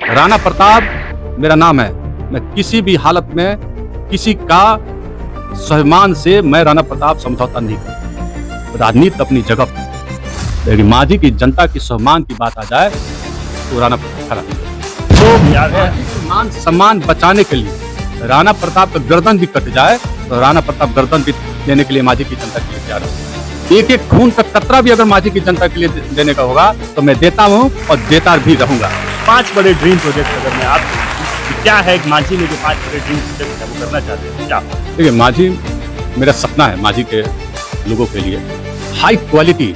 राणा प्रताप मेरा नाम है। मैं किसी भी हालत में किसी का स्वाभिमान से मैं राणा प्रताप समझौता नहीं करता। राजनीति अपनी जगह पर, लेकिन मांझी की जनता की स्वाभिमान की बात आ जाए तो राणा प्रताप खड़ा नहीं। तो मान सम्मान बचाने के लिए राणा प्रताप का गर्दन भी कट जाए तो राणा प्रताप गर्दन भी देने के लिए मांझी की जनता के लिए तैयार है। एक एक खून का कतरा भी अगर मांझी की जनता के लिए देने का होगा तो मैं देता हूँ और देता भी रहूंगा। 5 बड़े ड्रीम प्रोजेक्ट अगर मैं आप क्या है एक मांझी में जो 5 बड़े ड्रीम प्रोजेक्ट है वो करना चाहते हैं क्या? देखिए, मांझी मेरा सपना है मांझी के लोगों के लिए हाई क्वालिटी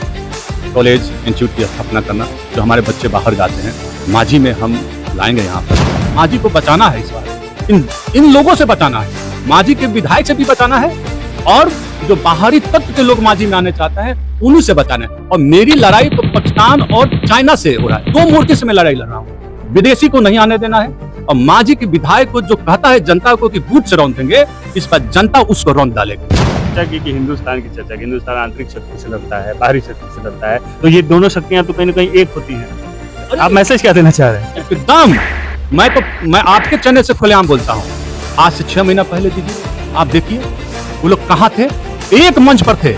कॉलेज इंस्टीट्यूट की स्थापना करना। जो हमारे बच्चे बाहर जाते हैं मांझी में हम लाएंगे। यहाँ पर मांझी को बचाना है, इस बार इन लोगों से बचाना है, मांझी के विधायक से भी बचाना है और जो बाहरी तत्व के लोग मांझी में आने चाहते हैं उन्हीं से बचाना है। और मेरी लड़ाई तो पाकिस्तान और चाइना से हो रहा है। 2 मोर्चे से मैं लड़ाई लड़ रहा हूँ। विदेशी को नहीं आने देना है और मांझी के विधायक को जो कहता है जनता को कि बूथ से रौंद देंगे, इस पर जनता उसको रौंद डालेगी। चर्चा की कि हिंदुस्तान की चर्चा की हिंदुस्तान आंतरिक शक्ति से लड़ता है, बाहरी शक्ति से लड़ता है, तो ये दोनों शक्तियां तो कहीं ना कहीं एक होती हैं। आप मैसेज क्या देना चाह रहे हैं? एकदम मैं आपके चैनल से खुलेआम बोलता हूँ। आज से 6 महीना पहले दीजिए, आप देखिए वो लोग कहाँ थे, एक मंच पर थे।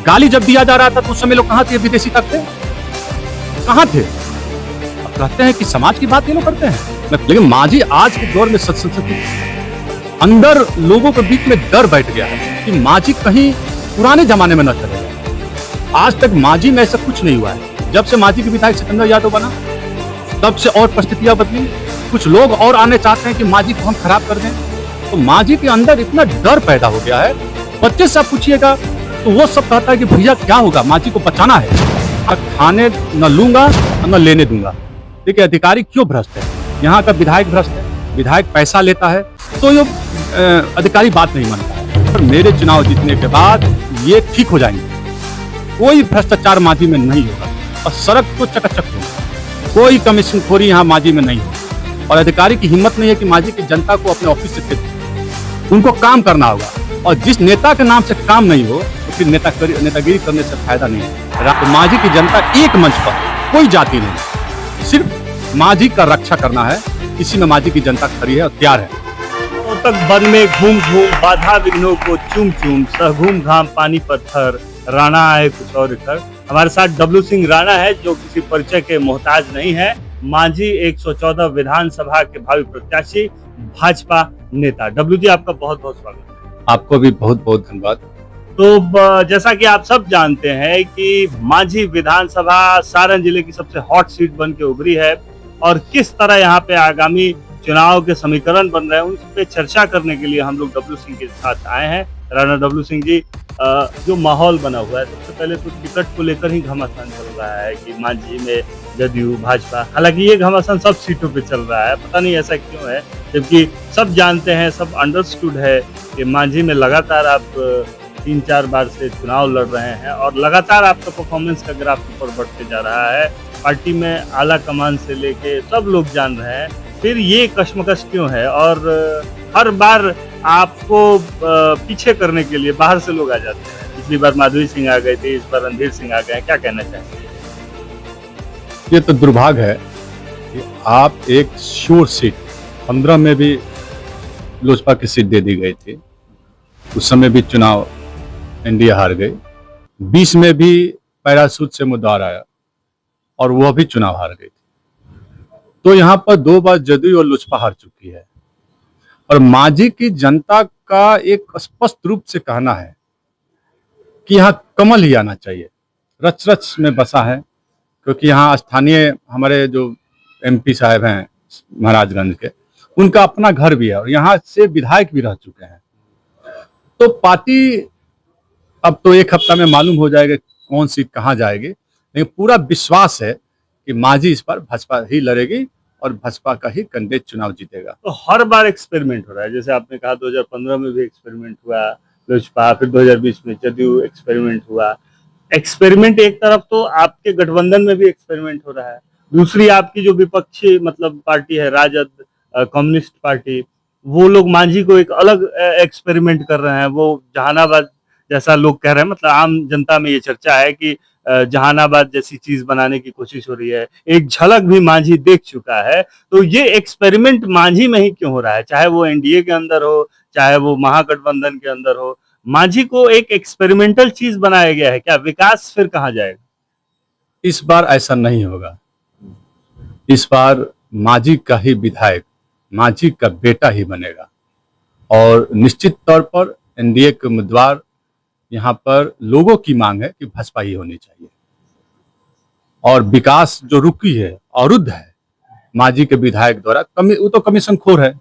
गाली जब दिया जा रहा था तो उस समय लोग कहाँ थे, विदेशी तक थे, कहाँ थे? अब कहते हैं कि समाज की बात ये लोग करते हैं, लेकिन मांझी आज के दौर में सच अंदर लोगों के बीच में डर बैठ गया है कि मांझी कहीं पुराने जमाने में न चले जाए। आज तक मांझी में ऐसा कुछ नहीं हुआ है। जब से मांझी के विधायक सिकंदर यादव बना तब से और परिस्थितियां बदली। कुछ लोग और आने चाहते हैं कि मांझी को हम खराब कर दें, तो मांझी के अंदर इतना डर पैदा हो गया है। बच्चे से आप पूछिएगा तो वो सब कहता है कि भैया क्या होगा, मांझी को बचाना है, खाने न लूंगा न लेने दूंगा। देखिए, अधिकारी क्यों भ्रष्ट है? यहाँ का विधायक भ्रष्ट है, विधायक पैसा लेता है तो ये अधिकारी बात नहीं मानता है। और मेरे चुनाव जीतने के बाद ये ठीक हो जाएंगे, कोई भ्रष्टाचार मांझी में नहीं होगा और सड़क तो चकाचक होगा, कोई कमीशन खोरी यहाँ मांझी में नहीं होगा। और अधिकारी की हिम्मत नहीं है कि मांझी की जनता को अपने ऑफिस से भेजे। उनको काम करना होगा और जिस नेता के नाम से काम नहीं हो तो फिर नेतागिरी करने से फायदा नहीं है। तो मांझी की जनता एक मंच पर, कोई जाति नहीं, सिर्फ मांझी का रक्षा करना है, इसी में मांझी की जनता खड़ी है और तैयार है। तो तक वन में घूम घूम बाधा विघ्नों को चूम चूम सहघूम घाम पानी पत्थर राणा आए कुछ और इधर। हमारे साथ डब्लू सिंह राणा है जो किसी परिचय के मोहताज नहीं है। मांझी 114 विधानसभा के भावी प्रत्याशी, भाजपा नेता। डब्लू जी, आपका बहुत बहुत स्वागत है। आपको भी बहुत बहुत धन्यवाद। तो जैसा कि आप सब जानते हैं कि मांझी विधानसभा सारण जिले की सबसे हॉट सीट बन के उभरी है और किस तरह यहाँ पे आगामी चुनाव के समीकरण बन रहे हैं उस पे चर्चा करने के लिए हम लोग डब्लू सिंह के साथ आए हैं। राणा डब्लू सिंह जी, जो माहौल बना हुआ है, सबसे पहले तो टिकट को लेकर ही घमासान चल रहा है कि मांझी में जदयू भाजपा, हालांकि ये घमासान सब सीटों पे चल रहा है, पता नहीं ऐसा क्यों है, जबकि सब जानते हैं, सब अंडरस्टूड है कि मांझी में लगातार आप 3-4 बार से चुनाव लड़ रहे हैं और लगातार आपका परफॉर्मेंस का ग्राफ ऊपर बढ़ते जा रहा है। पार्टी में आला कमान से लेके सब लोग जान रहे हैं, फिर ये कश्मकश क्यों है? और हर बार आपको पीछे करने के लिए बाहर से लोग आ जाते हैं। पिछली बार माधुरी सिंह आ गए थे, इस बार रणधीर सिंह आ गए, क्या कहना चाहेंगे? ये तो दुर्भाग्य है कि आप एक श्योर सीट 15 में भी लोजपा की सीट दे दी गई थी, उस समय भी चुनाव एनडीए हार गई। 20 में भी पैरासूट से मुद्दार आया और वह भी चुनाव हार गई थी। तो यहाँ पर 2 बार जदयू और लोजपा हार चुकी है और मांझी की जनता का एक स्पष्ट रूप से कहना है कि यहाँ कमल ही आना चाहिए। रच रच में बसा है, क्योंकि यहाँ स्थानीय हमारे जो एमपी साहब हैं महाराजगंज के, उनका अपना घर भी है और यहाँ से विधायक भी रह चुके हैं। तो पार्टी अब तो 1 हफ्ता में मालूम हो जाएगा कौन सीट कहाँ जाएगी, लेकिन पूरा विश्वास है कि मांझी इस बार भाजपा ही लड़ेगी और भाजपा का ही कैंडिडेट चुनाव जीतेगा। तो हर बार एक्सपेरिमेंट हो रहा है, जैसे आपने कहा 2015 में भी एक्सपेरिमेंट हुआ लोजपा, फिर 2020 में जदयू एक्सपेरिमेंट हुआ। एक्सपेरिमेंट एक तरफ तो आपके गठबंधन में भी एक्सपेरिमेंट हो रहा है, दूसरी आपकी जो विपक्षी मतलब पार्टी है राजद कम्युनिस्ट पार्टी, वो लोग मांझी को एक अलग एक्सपेरिमेंट कर रहे हैं। वो जहानाबाद जैसा लोग कह रहे हैं, मतलब आम जनता में ये चर्चा है कि जहानाबाद जैसी चीज बनाने की कोशिश हो रही है, एक झलक भी मांझी देख चुका है। तो ये एक्सपेरिमेंट मांझी में ही क्यों हो रहा है, चाहे वो एनडीए के अंदर हो, चाहे वो महागठबंधन के अंदर हो, मांझी को एक एक्सपेरिमेंटल चीज बनाया गया है। क्या विकास फिर कहाँ जाएगा? इस बार ऐसा नहीं होगा। इस बार मांझी का ही विधायक, मांझी का बेटा ही बनेगा और निश्चित तौर पर एनडीए के उम्मीदवार, यहाँ पर लोगों की मांग है कि भाजपा ही होनी चाहिए। और विकास जो रुकी है, अवरुद्ध है मांझी के विधायक द्वारा, वो तो कमीशन खोर है,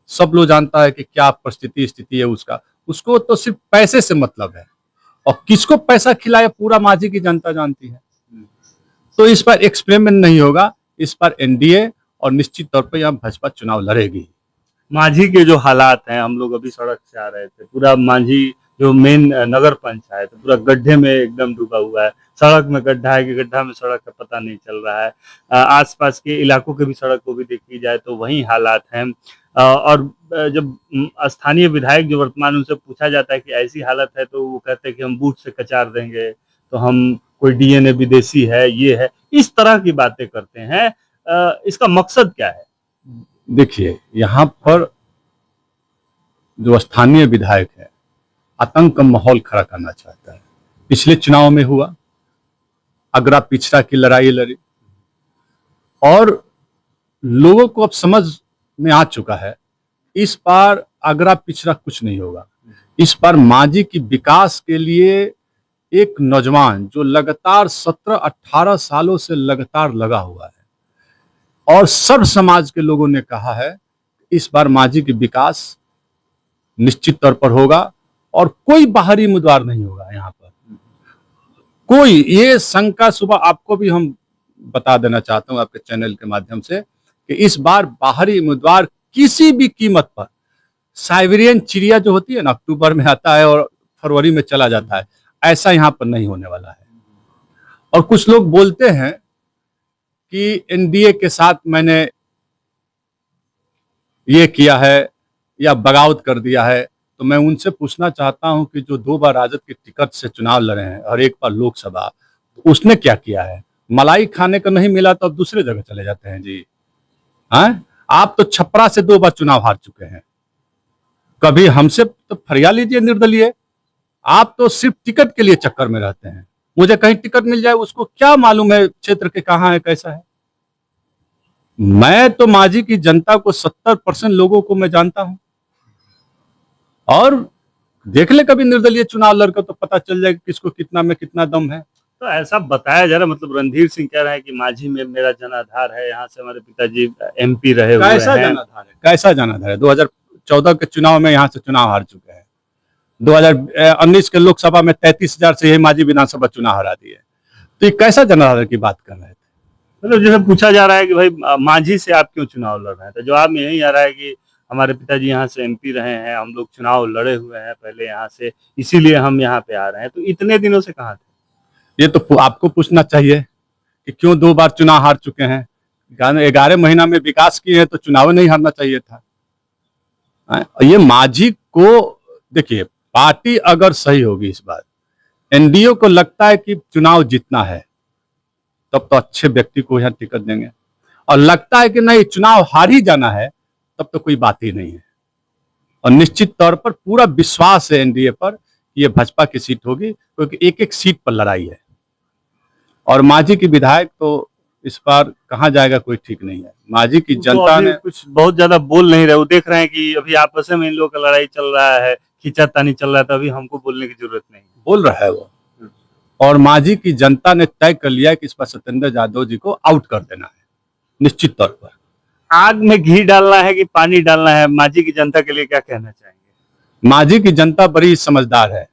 सब लोग जानता है कि क्या परिस्थिति स्थिति है उसका। उसको तो सिर्फ पैसे से मतलब है, और किसको पैसा खिलाया पूरा मांझी की जनता जानती है। तो इस बार एक्सपेरिमेंट नहीं होगा, इस बार एनडीए और निश्चित तौर पर यहाँ भाजपा चुनाव लड़ेगी। मांझी के जो हालात हैं, हम लोग अभी सड़क से आ रहे थे, पूरा मांझी जो मेन नगर पंचायत पूरा गड्ढे में एकदम डूबा हुआ है। सड़क में गड्ढा है कि गड्ढा में सड़क का पता नहीं चल रहा है। आसपास के इलाकों के भी सड़क को भी देखी जाए तो वही हालात हैं। और जब स्थानीय विधायक जो वर्तमान, उनसे पूछा जाता है कि ऐसी हालत है तो वो कहते हैं कि हम बूथ से कचार देंगे, तो हम कोई डीएनए विदेशी है, ये है, इस तरह की बातें करते हैं। इसका मकसद क्या है? देखिए, यहाँ पर जो स्थानीय विधायक है आतंक का माहौल खड़ा करना चाहता है। पिछले चुनाव में हुआ, अगरा पिछड़ा की लड़ाई लड़ी, और लोगों को अब समझ में आ चुका है इस बार अगरा पिछड़ा कुछ नहीं होगा। इस बार मांझी की विकास के लिए एक नौजवान जो लगातार 17-18 सालों से लगातार लगा हुआ है, और सर्व समाज के लोगों ने कहा है इस बार मांझी की विकास निश्चित तौर पर होगा, और कोई बाहरी उम्मीदवार नहीं होगा यहाँ पर कोई। ये शंका सुबह आपको भी हम बता देना चाहता हूँ आपके चैनल के माध्यम से कि इस बार बाहरी उम्मीदवार किसी भी कीमत पर, साइबेरियन चिड़िया जो होती है ना, अक्टूबर में आता है और फरवरी में चला जाता है, ऐसा यहाँ पर नहीं होने वाला है। और कुछ लोग बोलते हैं कि एनडीए के साथ मैंने ये किया है या बगावत कर दिया है, तो मैं उनसे पूछना चाहता हूं कि जो 2 बार राजद के टिकट से चुनाव लड़े हैं और 1 बार लोकसभा, तो उसने क्या किया है? मलाई खाने को नहीं मिला तो अब दूसरे जगह चले जाते हैं जी। हाँ, आप तो छपरा से 2 बार चुनाव हार चुके हैं। कभी हमसे तो फरिया लीजिए निर्दलीय। आप तो सिर्फ टिकट के लिए चक्कर में रहते हैं। मुझे कहीं टिकट मिल जाए, उसको क्या मालूम है क्षेत्र के कहाँ है, कैसा है। मैं तो मांझी की जनता को 70% लोगों को मैं जानता हूं, और देख ले कभी निर्दलीय चुनाव लड़कर तो पता चल जाएगा किसको कितना में कितना दम है। तो ऐसा बताया जा रहा, मतलब रणधीर सिंह कह रहे हैं कि मांझी में मेरा जनाधार है, यहाँ से हमारे पिताजी एमपी रहे हुए हैं। कैसा जनाधार है? कैसा जनाधार है? 2014 के चुनाव में यहाँ से चुनाव हार चुके हैं। 2019 के लोकसभा में 33,000 से यही मांझी विधानसभा चुनाव हरा दिए। तो ये कैसा जनाधार की बात कर रहे थे? मतलब जैसे पूछा जा रहा है कि भाई मांझी से आप क्यों चुनाव लड़ रहे हैं, तो जवाब में यही आ रहा है कि हमारे पिताजी यहाँ से एमपी रहे हैं, हम लोग चुनाव लड़े हुए हैं पहले यहाँ से, इसीलिए हम यहाँ पे आ रहे हैं। तो इतने दिनों से कहाँ थे? ये तो आपको पूछना चाहिए कि क्यों 2 बार चुनाव हार चुके हैं। 11 महीना में विकास किए हैं तो चुनाव नहीं हारना चाहिए था। ये मांझी को देखिए, पार्टी अगर सही होगी इस बार, एनडीए को लगता है कि चुनाव जीतना है, तब तो अच्छे व्यक्ति को यहाँ टिकट देंगे, और लगता है कि नहीं चुनाव हार ही जाना है, तब तो कोई बात ही नहीं है। और निश्चित तौर पर पूरा विश्वास है एनडीए पर कि ये भाजपा की सीट होगी, क्योंकि एक एक सीट पर लड़ाई है। और मांझी की विधायक तो इस बार कहाँ जाएगा कोई ठीक नहीं है। मांझी की जनता ने कुछ बहुत ज्यादा बोल नहीं रहे, वो देख रहे हैं कि अभी आपस में इन लोगों का लड़ाई चल रहा है, खींचातानी चल रहा है, तो अभी हमको बोलने की जरूरत नहीं। बोल रहा है वो। और मांझी की जनता ने तय कर लिया है कि इस पर सत्येंद्र यादव जी को आउट कर देना है, निश्चित तौर पर। आग में घी डालना है कि पानी डालना है, मांझी की जनता के लिए क्या कहना चाहेंगे? मांझी की जनता बड़ी समझदार है,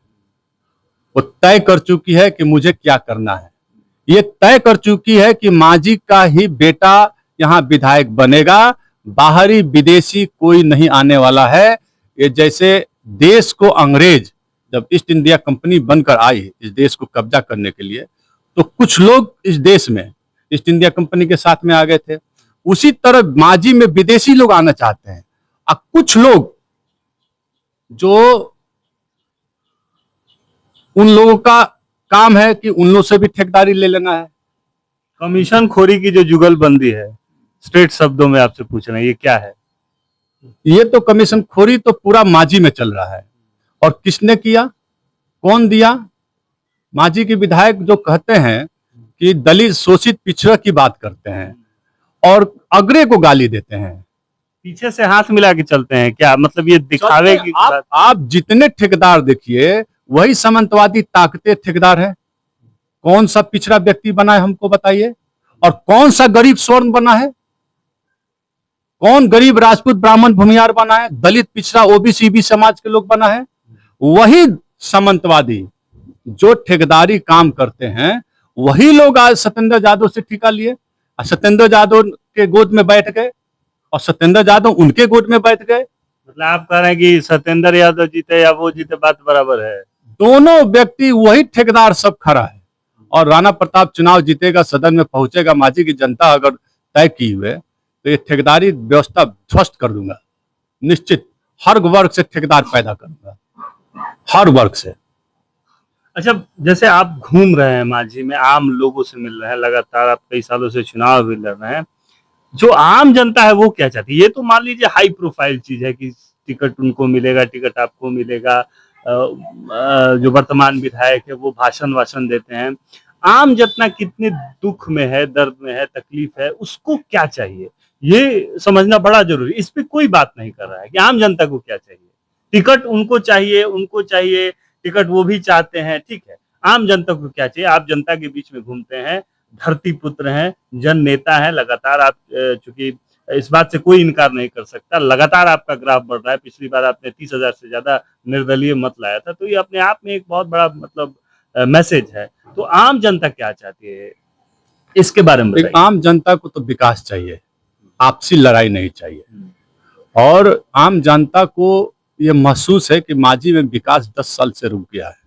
वो तय कर चुकी है कि मुझे क्या करना है। ये तय कर चुकी है कि मांझी का ही बेटा यहाँ विधायक बनेगा, बाहरी विदेशी कोई नहीं आने वाला है। ये जैसे देश को अंग्रेज जब ईस्ट इंडिया कंपनी बनकर आई इस देश को कब्जा करने के लिए, तो कुछ लोग इस देश में ईस्ट इंडिया कंपनी के साथ में आ गए थे, उसी तरह मांझी में विदेशी लोग आना चाहते हैं। और कुछ लोग जो उन लोगों का काम है कि उन लोग से भी ठेकेदारी ले लेना है। कमीशन खोरी की जो जुगलबंदी है, स्ट्रेट शब्दों में आपसे पूछ रहे हैं, ये क्या है? ये तो कमीशन खोरी तो पूरा मांझी में चल रहा है। और किसने किया, कौन दिया? मांझी के विधायक जो कहते हैं कि दलित शोषित पिछड़ा की बात करते हैं और अग्रे को गाली देते हैं। पीछे से हाथ मिला के चलते हैं क्या? मतलब ये दिखावे की बात? आप जितने ठेकेदार देखिए वही सामंतवादी ताकतें ठेकेदार है। कौन सा पिछड़ा व्यक्ति बना है हमको बताइए, और कौन सा गरीब स्वर्ण बना है? कौन गरीब राजपूत ब्राह्मण भूमिहार बना है? दलित पिछड़ा ओबीसी भी समाज के लोग बना है। वही सामंतवादी जो ठेकेदारी काम करते हैं वही लोग आज सत्येंद्र यादव से ठेका लिए, सत्येंद्र यादव के गोद में बैठ गए और सत्येंद्र यादव उनके गोद में बैठ गए। मतलब आप कह रहे हैं कि सत्येंद्र यादव जीते या वो जीते, बात बराबर है। दोनों व्यक्ति वही ठेकेदार सब खड़ा है। और राणा प्रताप चुनाव जीतेगा, सदन में पहुंचेगा, मांझी की जनता अगर तय की हुए तो ये ठेकेदारी व्यवस्था ध्वस्त कर दूंगा निश्चित। हर वर्ग से ठेकेदार पैदा करूंगा, हर वर्ग से। अच्छा, जैसे आप घूम रहे हैं मांझी में, आम लोगों से मिल रहे हैं, लगातार आप कई सालों से चुनाव भी लड़ रहे हैं, जो आम जनता है वो क्या चाहती है? ये तो मान लीजिए हाई प्रोफाइल चीज है कि टिकट उनको मिलेगा, टिकट आपको मिलेगा, जो वर्तमान विधायक है वो भाषण देते हैं। आम जनता कितने दुख में है, दर्द में है, तकलीफ है, उसको क्या चाहिए ये समझना बड़ा जरूरी। इस पे कोई बात नहीं कर रहा है कि आम जनता को क्या चाहिए। टिकट उनको चाहिए, टिकट वो भी चाहते हैं, ठीक है। आम जनता को क्या चाहिए? आप जनता के बीच में घूमते हैं, धरती पुत्र हैं, जन नेता हैं, लगातार आप, चूंकि इस बात से कोई इनकार नहीं कर सकता, लगातार आपका ग्राफ बढ़ रहा है। पिछली बार आपने 30,000 से ज्यादा निर्दलीय मत लाया था, तो ये अपने आप में एक बहुत बड़ा मतलब मैसेज है। तो आम जनता क्या चाहती है, इसके बारे में बताइए। आम जनता को तो विकास चाहिए, आपसी लड़ाई नहीं चाहिए। और आम जनता को ये महसूस है कि मांझी में विकास 10 साल से रुक गया है।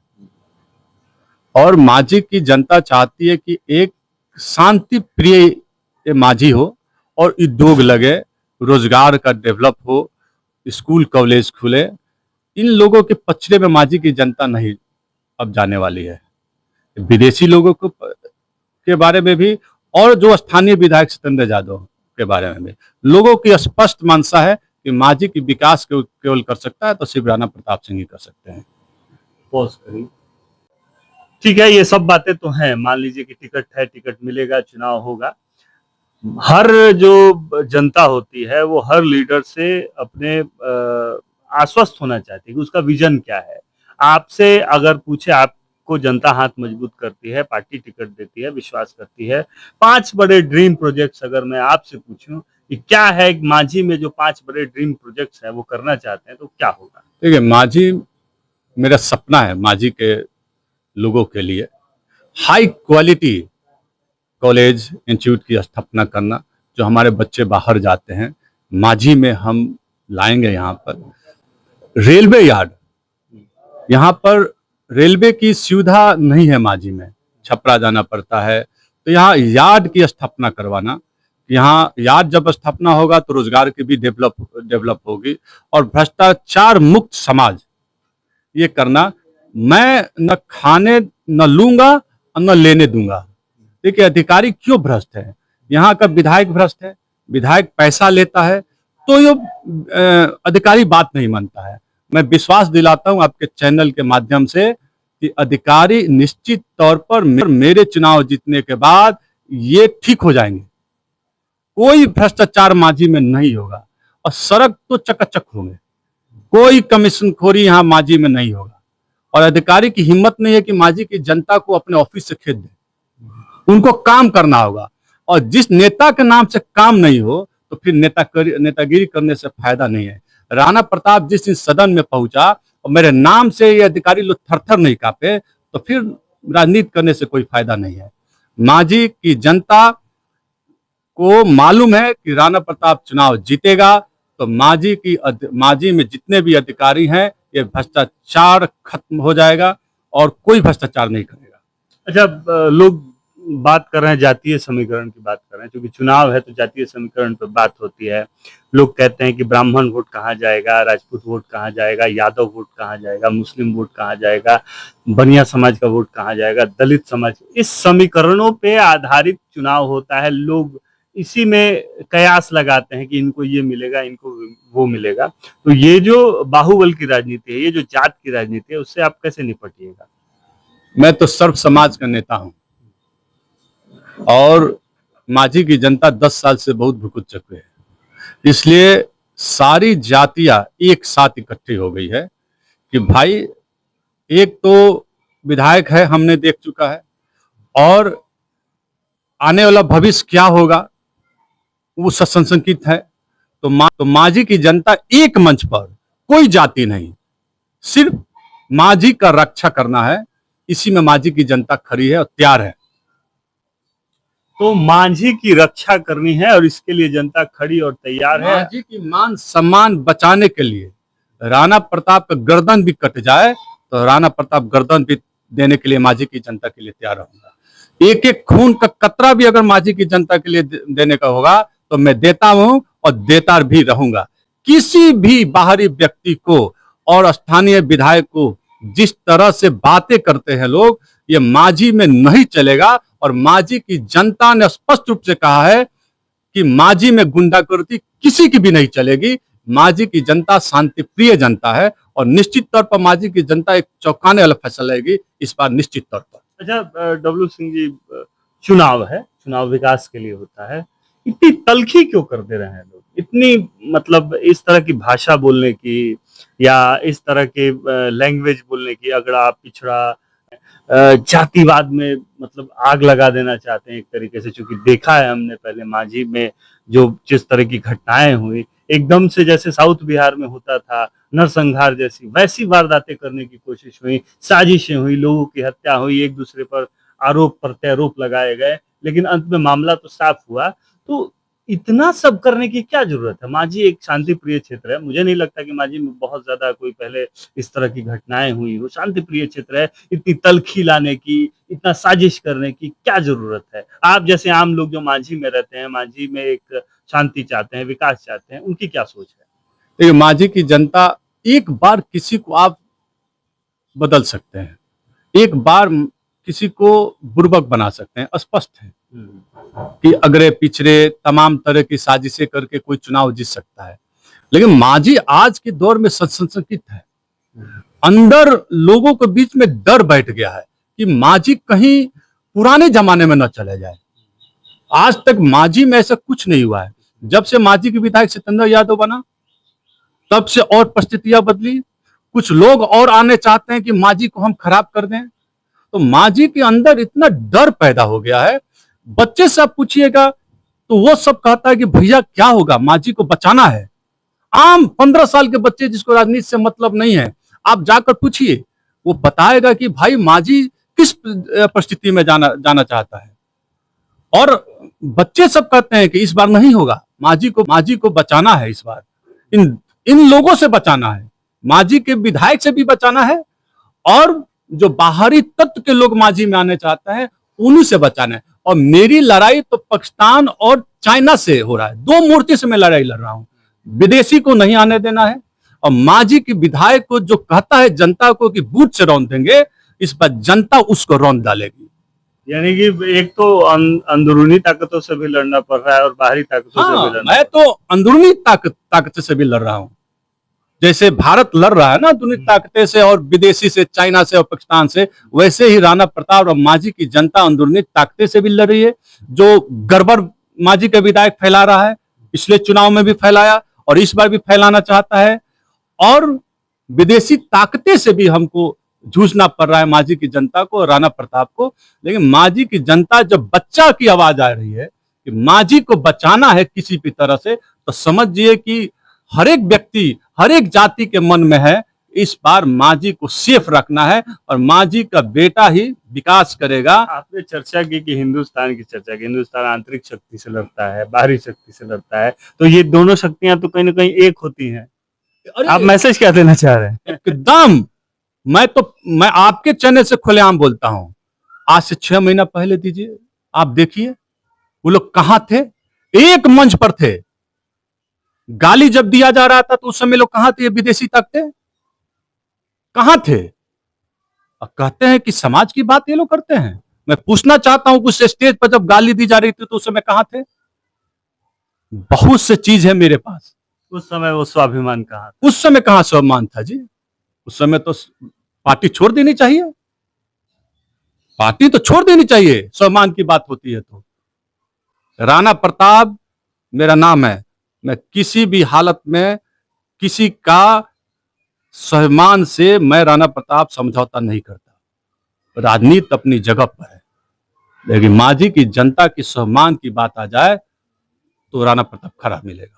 और मांझी की जनता चाहती है कि एक शांति प्रिय मांझी हो और उद्योग लगे, रोजगार का डेवलप हो, स्कूल कॉलेज खुले। इन लोगों के पछड़े में मांझी की जनता नहीं अब जाने वाली है। विदेशी लोगों को के बारे में भी और जो स्थानीय विधायक सत्येंद्र यादव के बारे में भी लोगों की स्पष्ट मंशा है कि मांझी की विकास केवल कर सकता है तो सिर्फ राणा प्रताप सिंह ही कर सकते हैं। पॉज करिए। ठीक है, ये सब बातें तो हैं। मान लीजिए कि टिकट है, टिकट मिलेगा, चुनाव होगा। हर जो जनता होती है वो हर लीडर से अपने आश्वस्त होना चाहती है कि उसका विजन क्या है। आपसे अगर पूछे, आपको जनता हाथ मजबूत करती है, पार्टी टिकट देती है, विश्वास करती है। 5 बड़े ड्रीम प्रोजेक्ट्स अगर मैं आपसे पूछूं कि क्या है मांझी में, जो 5 बड़े ड्रीम प्रोजेक्ट्स हैं वो करना चाहते हैं, तो क्या होगा? देखिए, मांझी मेरा सपना है, मांझी के लोगों के लिए हाई क्वालिटी कॉलेज इंस्टीट्यूट की स्थापना करना। जो हमारे बच्चे बाहर जाते हैं मांझी में हम लाएंगे। यहाँ पर रेलवे यार्ड, यहाँ पर रेलवे की सुविधा नहीं है मांझी में, छपरा जाना पड़ता है। तो यहाँ यार्ड की स्थापना करवाना। यहाँ यार्ड जब स्थापना होगा तो रोजगार की भी डेवलप होगी और भ्रष्टाचार मुक्त समाज ये करना। मैं न खाने न लूंगा और न लेने दूंगा। देखिए, अधिकारी क्यों भ्रष्ट है? यहाँ का विधायक भ्रष्ट है, विधायक पैसा लेता है तो ये अधिकारी बात नहीं मानता है। मैं विश्वास दिलाता हूं आपके चैनल के माध्यम से कि अधिकारी निश्चित तौर पर मेरे चुनाव जीतने के बाद ये ठीक हो जाएंगे। कोई भ्रष्टाचार मांझी में नहीं होगा और सड़क तो चकाचक होंगे। कोई कमीशनखोरी यहाँ मांझी में नहीं होगा। और अधिकारी की हिम्मत नहीं है कि मांझी की जनता को अपने ऑफिस से खेद दे। उनको काम करना होगा और जिस नेता के नाम से काम नहीं हो तो फिर नेतागिरी करने से फायदा नहीं है। राणा प्रताप जिस दिन सदन में पहुंचा और मेरे नाम से ये अधिकारी लोग थर-थर नहीं कांपे तो फिर राजनीति करने से कोई फायदा नहीं है। मांझी की जनता को मालूम है कि राणा प्रताप चुनाव जीतेगा तो मांझी में जितने भी अधिकारी हैं ये भ्रष्टाचार खत्म हो जाएगा और कोई भ्रष्टाचार नहीं करेगा। अच्छा, लोग बात कर रहे हैं, जातीय समीकरण की बात कर रहे हैं, क्योंकि चुनाव है तो जातीय समीकरण पर बात होती है। लोग कहते हैं कि ब्राह्मण वोट कहाँ जाएगा, राजपूत वोट कहाँ जाएगा, यादव वोट कहाँ जाएगा, मुस्लिम वोट कहाँ जाएगा, बनिया समाज का वोट कहाँ जाएगा, दलित समाज। इस समीकरणों पे आधारित चुनाव होता है। लोग इसी में कयास लगाते हैं कि इनको ये मिलेगा, इनको वो मिलेगा। तो ये जो बाहुबल की राजनीति है, ये जो जात की राजनीति है, उससे आप कैसे निपटिएगा? मैं तो सर्व समाज का नेता हूं और माझी की जनता 10 साल से बहुत भुगत चुके हैं, इसलिए सारी जातियां एक साथ इकट्ठी हो गई है कि भाई एक तो विधायक है, हमने देख चुका है, और आने वाला भविष्य क्या होगा वो सशंकित है। तो माझी की जनता एक मंच पर, कोई जाति नहीं, सिर्फ माझी का रक्षा करना है, इसी में माझी की जनता खड़ी है और तैयार है। तो माझी की रक्षा करनी है और इसके लिए जनता खड़ी और तैयार है। माझी की मान सम्मान बचाने के लिए राणा प्रताप का गर्दन भी कट जाए तो राणा प्रताप गर्दन भी देने के लिए माझी की जनता के लिए तैयार रहूंगा। एक एक खून का कतरा भी अगर माझी की जनता के लिए देने का होगा तो मैं देता हूं और देता भी रहूंगा। किसी भी बाहरी व्यक्ति को और स्थानीय विधायक को जिस तरह से बातें करते हैं लोग, ये माझी में नहीं चलेगा। और माझी की जनता ने स्पष्ट रूप से कहा है कि माझी में गुंडागर्दी किसी की भी नहीं चलेगी। माझी की जनता शांति प्रिय जनता है और निश्चित तौर पर माझी की जनता एक चौंकाने वाला फैसला लेगी इस बार, निश्चित तौर पर। अच्छा डब्लू सिंह जी, चुनाव है, चुनाव विकास के लिए होता है, इतनी तलखी क्यों कर दे रहे हैं लोग? इतनी मतलब इस तरह की भाषा बोलने की या इस तरह के लैंग्वेज बोलने की, अगड़ा पिछड़ा, जातिवाद में मतलब आग लगा देना चाहते हैं एक तरीके से। चूंकि देखा है हमने पहले माझी में जो जिस तरह की घटनाएं हुई, एकदम से जैसे साउथ बिहार में होता था नरसंहार जैसी, वैसी वारदातें करने की कोशिश हुई, साजिशें हुई, लोगों की हत्या हुई, एक दूसरे पर आरोप प्रत्यारोप लगाए गए, लेकिन अंत में मामला तो साफ हुआ। तो इतना सब करने की क्या जरूरत है? माझी एक शांति प्रिय क्षेत्र है, मुझे नहीं लगता कि माझी में बहुत ज्यादा कोई पहले इस तरह की घटनाएं हुई हो। शांति प्रिय क्षेत्र है, इतनी तलखी लाने की, इतना साजिश करने की क्या जरूरत है? आप जैसे आम लोग जो माझी में रहते हैं, माझी में एक शांति चाहते हैं, विकास चाहते हैं, उनकी क्या सोच है? देखिए, माझी की जनता, एक बार किसी को आप बदल सकते हैं, एक बार किसी को बुर्बक बना सकते हैं, स्पष्ट है कि अगरे पिछड़े तमाम तरह की साजिशें करके कोई चुनाव जीत सकता है। लेकिन माझी आज के दौर में संशंकित है। अंदर लोगों के बीच में डर बैठ गया है कि माझी कहीं पुराने जमाने में न चले जाए। आज तक माझी में ऐसा कुछ नहीं हुआ है। जब से माझी के विधायक सत्येंद्र यादव बना तब से और परिस्थितियां बदली। कुछ लोग और आने चाहते हैं कि माझी को हम खराब कर दें। तो माझी के अंदर इतना डर पैदा हो गया है, बच्चे से आप पूछिएगा तो वो सब कहता है कि भैया क्या होगा, माझी को बचाना है। आम 15 साल के बच्चे जिसको राजनीति से मतलब नहीं है, आप जाकर पूछिए, वो बताएगा कि भाई माझी किस परिस्थिति में जाना चाहता है। और बच्चे सब कहते हैं कि इस बार नहीं होगा, माझी को बचाना है, इस बार इन लोगों से बचाना है, माझी के विधायक से भी बचाना है, और जो बाहरी तत्व के लोग माझी में आने चाहते हैं उन्हीं से बचाना है। और मेरी लड़ाई तो पाकिस्तान और चाइना से हो रहा है। दो मूर्ति से मैं लड़ाई लड़ रहा हूं। विदेशी को नहीं आने देना है, और माझी के विधायक को जो कहता है जनता को कि बूथ से रौंद देंगे, इस पर जनता उसको रौंद डालेगी। यानी कि एक तो अंदरूनी ताकतों से भी लड़ना पड़ रहा है और बाहरी ताकतों से भी लड़ना। मैं तो अंदरूनी ताकत से भी लड़ रहा हूं, जैसे भारत लड़ रहा है ना अंदरूनी ताकतें से और विदेशी से, चाइना से और पाकिस्तान से, वैसे ही राणा प्रताप और माझी की जनता अंदरूनी ताकतें से भी लड़ रही है। जो गड़बड़ माझी का विधायक फैला रहा है, पिछले चुनाव में भी फैलाया और इस बार भी फैलाना चाहता है, और विदेशी ताकतें से भी हमको जूझना पड़ रहा है माझी की जनता को और राणा प्रताप को। लेकिन माझी की जनता, जब बच्चा की आवाज आ रही है कि माझी को बचाना है किसी भी तरह से, तो समझिए कि हर एक व्यक्ति, हर एक जाति के मन में है इस बार माझी को सेफ रखना है और माझी का बेटा ही विकास करेगा। आपने चर्चा की कि हिंदुस्तान की चर्चा की, हिंदुस्तान आंतरिक शक्ति से लड़ता है, बाहरी शक्ति से लड़ता है, तो ये दोनों शक्तियां तो कहीं ना कहीं एक होती हैं। आप मैसेज क्या देना चाह रहे हैं? एकदम, मैं आपके चैनल से खुलेआम बोलता हूं, आज से 6 महीना पहले दीजिए, आप देखिए वो लोग कहां थे, एक मंच पर थे। गाली जब दिया जा रहा था तो उस समय लोग कहां थे, विदेशी तक थे, कहां थे। अब कहते हैं कि समाज की बात ये लोग करते हैं। मैं पूछना चाहता हूं कुछ स्टेज पर जब गाली दी जा रही थी तो उस समय कहां थे। बहुत से चीज है मेरे पास। उस समय वो स्वाभिमान कहाँ उस समय कहां स्वाभिमान था जी। उस समय तो पार्टी छोड़ देनी चाहिए, पार्टी तो छोड़ देनी चाहिए स्वाभिमान की बात होती है तो। राणा प्रताप मेरा नाम है, मैं किसी भी हालत में किसी का स्वाभिमान से मैं राणा प्रताप समझौता नहीं करता। राजनीति अपनी जगह पर है, लेकिन मांझी की जनता की स्वाभिमान की बात आ जाए तो राणा प्रताप खरा मिलेगा।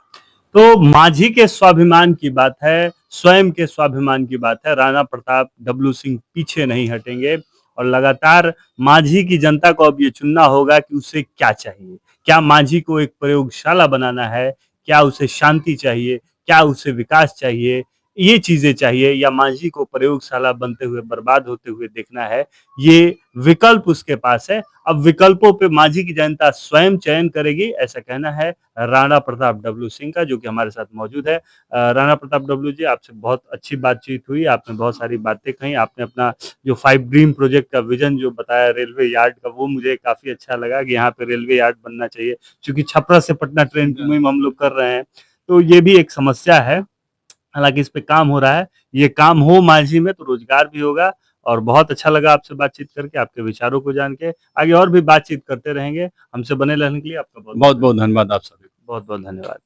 तो मांझी के स्वाभिमान की बात है, स्वयं के स्वाभिमान की बात है। राणा प्रताप डब्लू सिंह पीछे नहीं हटेंगे और लगातार मांझी की जनता को अब ये चुनना होगा कि उसे क्या चाहिए। क्या मांझी को एक प्रयोगशाला बनाना है, क्या उसे शांति चाहिए, क्या उसे विकास चाहिए, ये चीजें चाहिए, या मांझी को प्रयोगशाला बनते हुए बर्बाद होते हुए देखना है। ये विकल्प उसके पास है। अब विकल्पों पे मांझी की जनता स्वयं चयन करेगी, ऐसा कहना है राणा प्रताप डब्लू सिंह का, जो कि हमारे साथ मौजूद है। राणा प्रताप डब्लू जी, आपसे बहुत अच्छी बातचीत हुई, आपने बहुत सारी बातें कही, आपने अपना जो 5 ड्रीम प्रोजेक्ट का विजन जो बताया रेलवे यार्ड का, वो मुझे काफी अच्छा लगा कि यहाँ पे रेलवे यार्ड बनना चाहिए, क्योंकि छपरा से पटना ट्रेन की मुहिम हम लोग कर रहे हैं, तो ये भी एक समस्या है। हालांकि इस पे काम हो रहा है, ये काम हो मांझी में तो रोजगार भी होगा। और बहुत अच्छा लगा आपसे बातचीत करके, आपके विचारों को जान के। आगे और भी बातचीत करते रहेंगे। हमसे बने रहने के लिए आपका बहुत बहुत बहुत धन्यवाद आप सभी। बहुत बहुत धन्यवाद।